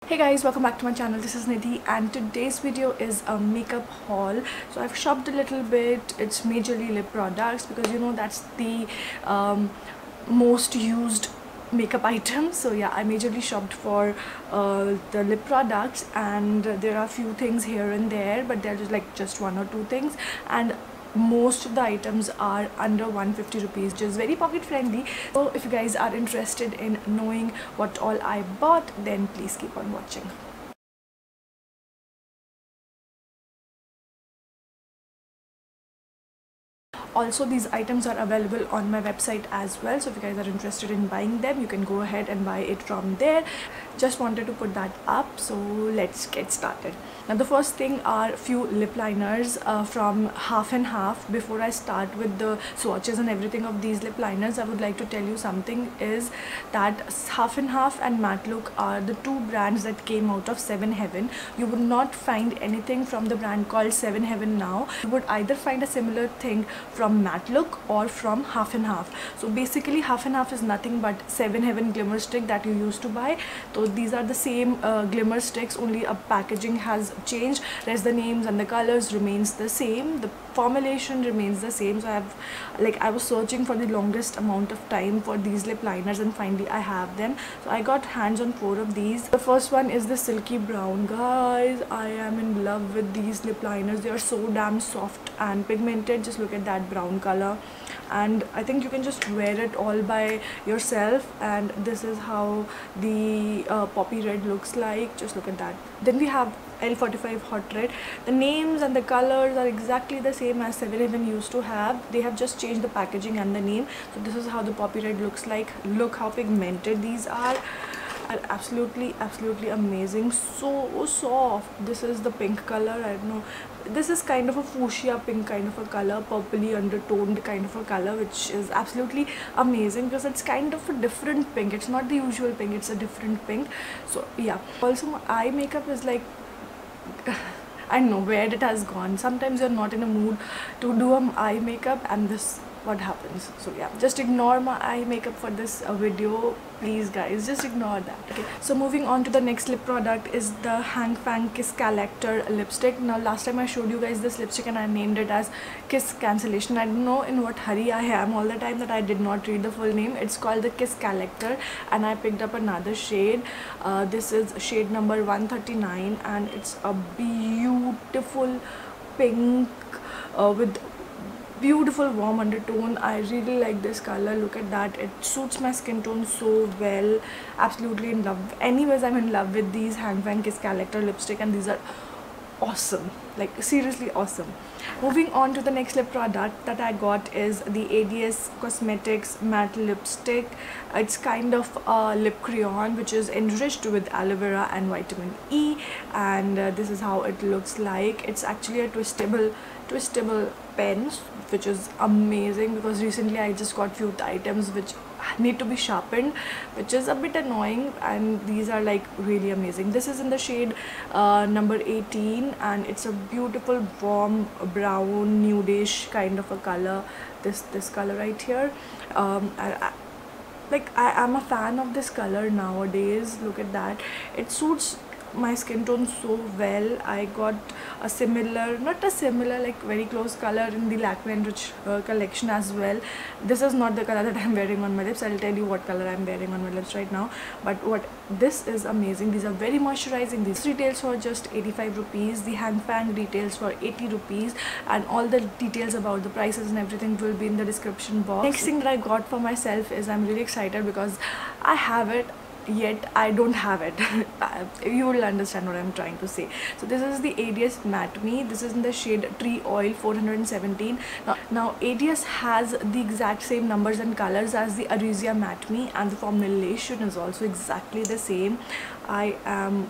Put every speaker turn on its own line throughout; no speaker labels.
Hey guys, welcome back to my channel. This is Nidhi and today's video is a makeup haul. So I've shopped a little bit. It's majorly lip products because you know that's the most used makeup item. So yeah, I majorly shopped for the lip products, and there are a few things here and there, but they're just one or two things, and most of the items are under 150 rupees, which is very pocket friendly. So if you guys are interested in knowing what all I bought, then please keep on watching. Also, these items are available on my website as well, so if you guys are interested in buying them, you can go ahead and buy it from there. Just wanted to put that up, so let's get started. Now the first thing are few lip liners from Half and Half. Before I start with the swatches and everything of these lip liners, I would like to tell you something is that Half and Half and Matte Look are the two brands that came out of Seven Heaven. You would not find anything from the brand called Seven Heaven now. You would either find a similar thing from Matte Look or from Half and Half. So basically Half and Half is nothing but Seven Heaven glimmer stick that you used to buy. So these are the same glimmer sticks, only a packaging has changed. Rest the names and the colors remains the same, the formulation remains the same. So I was searching for the longest amount of time for these lip liners, and finally I have them. So I got hands on 4 of these. The first one is the Silky Brown. Guys, I am in love with these lip liners. They are so damn soft and pigmented. Just look at that brown color, and I think you can just wear it all by yourself, and this is how the poppy red looks like. Just look at that. Then we have L45 Hot Red. The names and the colors are exactly the same as Seven Heaven used to have. They have just changed the packaging and the name. So this is how the poppy red looks like. Look how pigmented these are absolutely amazing. So soft. This is the pink color. I don't know, this is kind of a fuchsia pink kind of a color, purpley undertoned kind of a color, which is absolutely amazing because it's kind of a different pink. It's not the usual pink, it's a different pink. So yeah, also my eye makeup is like I don't know where it has gone. Sometimes you're not in a mood to do eye makeup, and this what happens. So yeah, just ignore my eye makeup for this video, please guys, just ignore that. Okay, so moving on to the next lip product is the Hang Fang Kiss Collector lipstick. Now last time I showed you guys this lipstick and I named it as Kiss Cancellation. I don't know in what hurry I am all the time that I did not read the full name. It's called the Kiss Collector, and I picked up another shade. This is shade number 139, and it's a beautiful pink with beautiful warm undertone. I really like this color. Look at that, it suits my skin tone so well. Absolutely in love. Anyways, I'm in love with these Hang Fang Kiss Collector lipstick, and these are awesome, like seriously awesome. Moving on to the next lip product that I got is the ADS Cosmetics matte lipstick. It's kind of a lip crayon which is enriched with aloe vera and vitamin E, and this is how it looks like. It's actually a twistable pen, which is amazing because recently I just got few items which need to be sharpened, which is a bit annoying, and these are like really amazing. This is in the shade number 18, and it's a beautiful warm brown nudish kind of a color. This color right here, I am a fan of this color nowadays. Look at that, it suits my skin tone so well. I got a similar, not a similar, like very close color in the Lakme Enrich collection as well. This is not the color that I'm wearing on my lips. I'll tell you what color I'm wearing on my lips right now, but this is amazing. These are very moisturizing. These retails for just 85 rupees. The Hang Fang retails for 80 rupees, and all the details about the prices and everything will be in the description box. Next thing that I got for myself is, I'm really excited because I have it, yet I don't have it. You will understand what I'm trying to say. So this is the ADS Matte Me. This is in the shade Tree Oil 417. Now ADS has the exact same numbers and colors as the Arisia Matte Me, and the formulation is also exactly the same. I am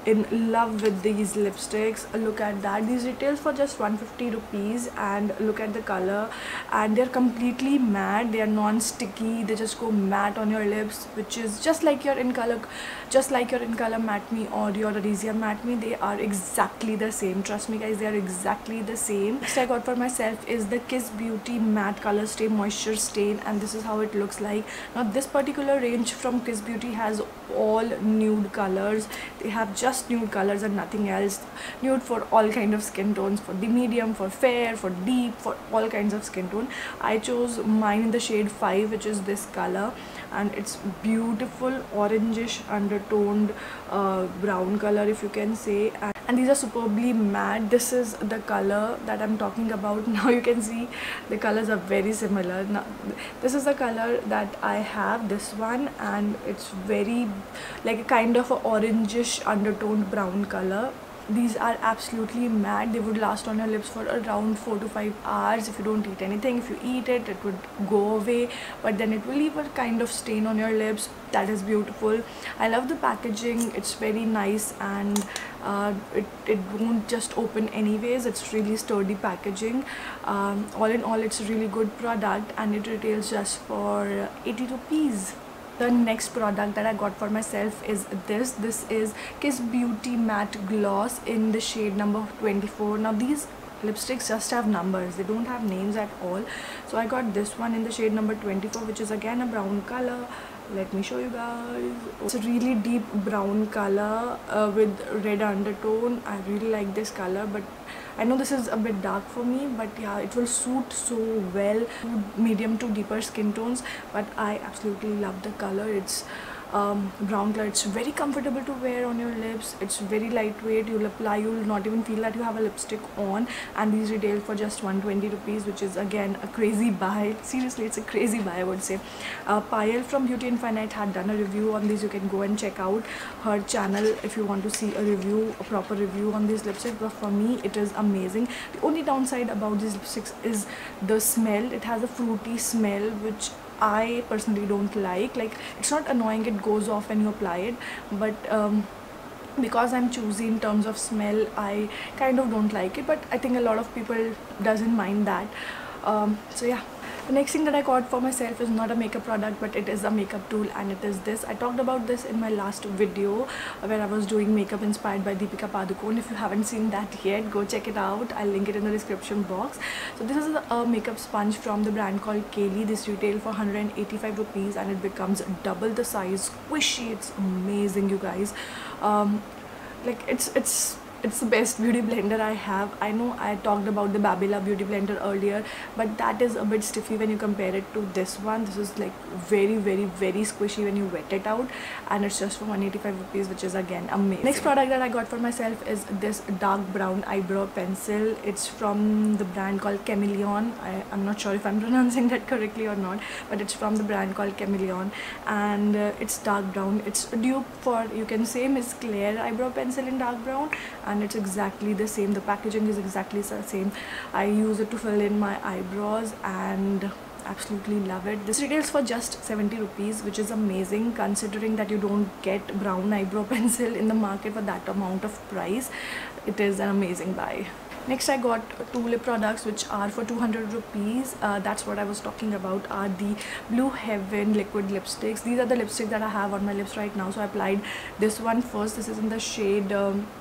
in love with these lipsticks. Look at that, these retails for just 150 rupees, and look at the color, and they're completely matte, they are non-sticky, they just go matte on your lips, which is just like your In Color Matte Me or your Arisia Matte Me. They are exactly the same, trust me guys, they are exactly the same. Next I got for myself is the Kiss Beauty Matte Color Stay Moisture Stain, and this is how it looks like. Now this particular range from Kiss Beauty has all nude colors. They have just nude colors and nothing else. Nude for all kind of skin tones, for the medium, for fair, for deep, for all kinds of skin tone. I chose mine in the shade 5, which is this color, and it's beautiful orangish undertoned brown color, if you can say, and these are superbly matte. This is the color that I'm talking about. Now you can see the colors are very similar. Now this is the color that I have, this one, and it's very like a kind of a orangish undertoned brown color. These are absolutely matte. They would last on your lips for around 4 to 5 hours if you don't eat anything. If you eat it, it would go away, but then it will leave a kind of stain on your lips. That is beautiful. I love the packaging. It's very nice, and it won't just open anyways. It's really sturdy packaging. All in all, it's a really good product, and it retails just for 80 rupees. The next product that I got for myself is this. This is Kiss Beauty Matte Gloss in the shade number 24. Now these lipsticks just have numbers, they don't have names at all. So I got this one in the shade number 24, which is again a brown color. Let me show you guys. It's a really deep brown color with red undertone. I really like this color, but I know this is a bit dark for me, but yeah, it will suit so well to medium to deeper skin tones. But I absolutely love the color. It's brown color. It's very comfortable to wear on your lips. It's very lightweight. You'll apply, you'll not even feel that you have a lipstick on, and these retail for just 120 rupees, which is again a crazy buy. Seriously, it's a crazy buy, I would say. Payal from Beauty Infinite had done a review on these. You can go and check out her channel if you want to see a review, a proper review on these lipsticks. But for me, it is amazing. The only downside about these lipsticks is the smell. It has a fruity smell, which I personally don't like. Like, it's not annoying, it goes off when you apply it, but because I'm choosy in terms of smell, I kind of don't like it, but I think a lot of people doesn't mind that. So yeah, the next thing that I got for myself is not a makeup product, but it is a makeup tool, and it is this. I talked about this in my last video where I was doing makeup inspired by Deepika Padukone. If you haven't seen that yet, go check it out. I'll link it in the description box. So this is a makeup sponge from the brand called Kaylee. This retail for 185 rupees, and it becomes double the size. Squishy. It's amazing, you guys. Like, it's the best beauty blender I have. I know I talked about the Babila beauty blender earlier, but that is a bit stiffy when you compare it to this one. This is like very squishy when you wet it out, and it's just for 185 rupees, which is again amazing. Next product that I got for myself is this dark brown eyebrow pencil. It's from the brand called Chameleon. I'm not sure if I'm pronouncing that correctly or not, but it's from the brand called Chameleon, and it's dark brown. It's a dupe for, you can say, Miss Claire eyebrow pencil in dark brown, and it's exactly the same. The packaging is exactly the same. I use it to fill in my eyebrows and absolutely love it. This retails for just 70 rupees, which is amazing considering that you don't get brown eyebrow pencil in the market for that amount of price. It is an amazing buy. Next I got two lip products which are for 200 rupees. That's what I was talking about, are the Blue Heaven liquid lipsticks. These are the lipsticks that I have on my lips right now. So I applied this one first. This is in the shade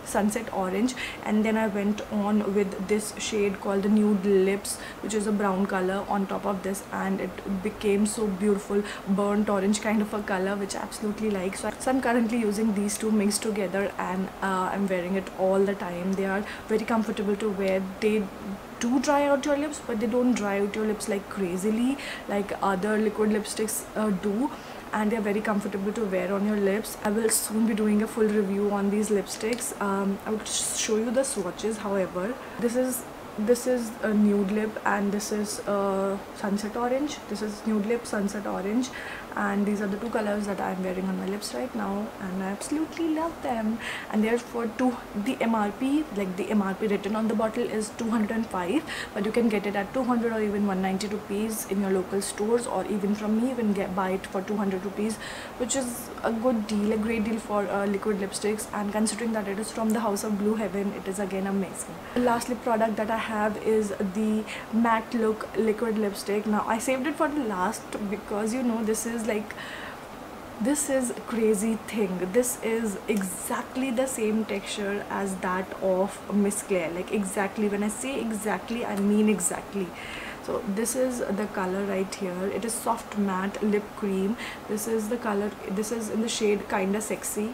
Sunset Orange, and then I went on with this shade called the Nude Lips, which is a brown color on top of this, and it became so beautiful, burnt orange kind of a color, which I absolutely like. So I'm currently using these two mixed together, and I'm wearing it all the time. They are very comfortable to wear. They do dry out your lips, but they don't dry out your lips like crazily like other liquid lipsticks do, and they're very comfortable to wear on your lips. I will soon be doing a full review on these lipsticks. I will show you the swatches. However, this is this is a nude lip, and this is sunset orange. This is nude lip, sunset orange, and these are the two colors that I'm wearing on my lips right now, and I absolutely love them. And therefore, the MRP, like the MRP written on the bottle, is 205, but you can get it at 200 or even 190 rupees in your local stores, or even from me you can buy it for 200 rupees, which is a good deal, a great deal for liquid lipsticks. And considering that it is from the house of Blue Heaven, it is again amazing. The last lip product that I have is the Matte Look liquid lipstick. Now I saved it for the last because, you know, this is a crazy thing. This is exactly the same texture as that of Miss Claire. Like exactly, when I say exactly, I mean exactly. So this is the color right here. It is soft matte lip cream. This is the color. This is in the shade Kinda Sexy.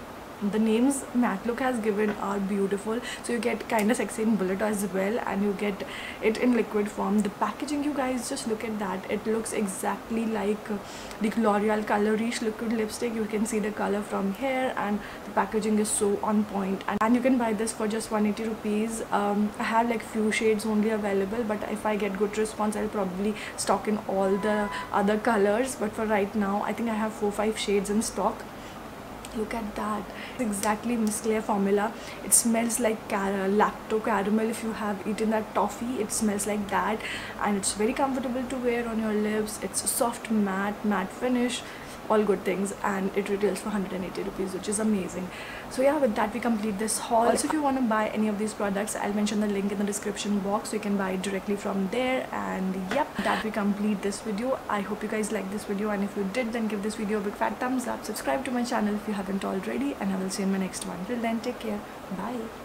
The names Matte Look has given are beautiful. So you get Kinda Sexy in bullet as well, and you get it in liquid form. The packaging, you guys, just look at that. It looks exactly like the L'Oreal Color Riche liquid lipstick. You can see the color from here, and the packaging is so on point. And you can buy this for just 180 rupees. I have like few shades only available, but if I get good response, I'll probably stock in all the other colors. But for right now, I think I have 4-5 shades in stock. Look at that. It's exactly Miss Claire formula. It smells like lacto caramel. If you have eaten that toffee, it smells like that, and it's very comfortable to wear on your lips. It's soft matte finish, all good things, and it retails for 180 rupees, which is amazing. So yeah, with that we complete this haul. Also, if you want to buy any of these products, I'll mention the link in the description box, so you can buy it directly from there. And yep, that we complete this video. I hope you guys liked this video, and if you did, then give this video a big fat thumbs up. Subscribe to my channel if you haven't already, and I will see you in my next one. Till then, take care. Bye.